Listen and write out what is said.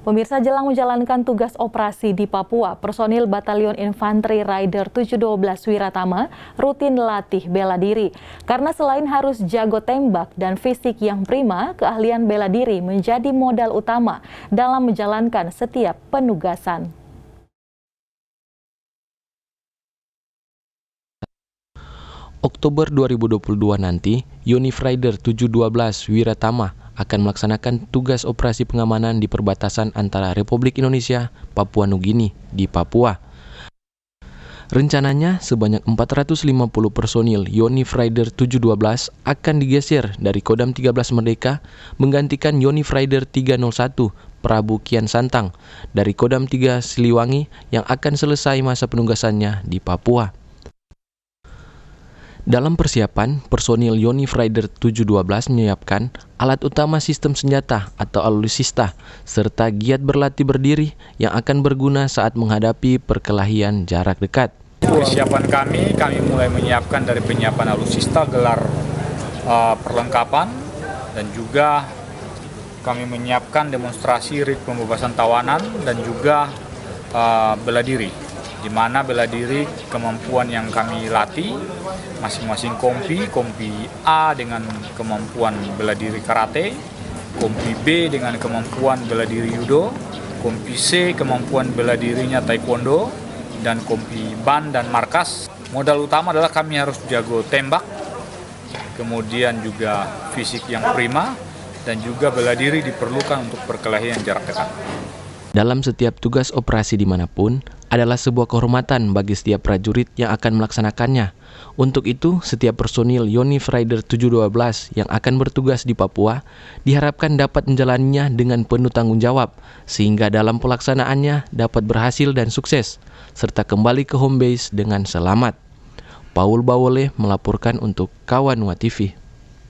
Pemirsa, jelang menjalankan tugas operasi di Papua, personil Batalion Infanteri Rider 712 Wiratama rutin latih bela diri. Karena selain harus jago tembak dan fisik yang prima, keahlian bela diri menjadi modal utama dalam menjalankan setiap penugasan. Oktober 2022 nanti, Yonif Rider 712 Wiratama akan melaksanakan tugas operasi pengamanan di perbatasan antara Republik Indonesia, Papua Nugini di Papua. Rencananya, sebanyak 450 personil Yonif Rider 712 akan digeser dari Kodam 13 Merdeka menggantikan Yonif Rider 301 Prabu Kian Santang dari Kodam 3 Siliwangi yang akan selesai masa penugasannya di Papua. Dalam persiapan, personil Yonif Rider 712 menyiapkan alat utama sistem senjata atau alutsista, serta giat berlatih berdiri yang akan berguna saat menghadapi perkelahian jarak dekat. Persiapan kami mulai menyiapkan dari penyiapan alutsista, gelar perlengkapan, dan juga kami menyiapkan demonstrasi rit pembebasan tawanan dan juga bela diri. Di mana bela diri kemampuan yang kami latih masing-masing kompi A dengan kemampuan bela diri karate, kompi B dengan kemampuan bela diri judo, kompi C kemampuan bela dirinya taekwondo, dan kompi ban dan markas. Modal utama adalah kami harus jago tembak, kemudian juga fisik yang prima, dan juga bela diri diperlukan untuk perkelahian jarak dekat. Dalam setiap tugas operasi dimanapun, adalah sebuah kehormatan bagi setiap prajurit yang akan melaksanakannya. Untuk itu, setiap personil Yonif Rider 712 yang akan bertugas di Papua diharapkan dapat menjalaninya dengan penuh tanggung jawab, sehingga dalam pelaksanaannya dapat berhasil dan sukses, serta kembali ke home base dengan selamat. Paul Bawole melaporkan untuk Kawanua TV.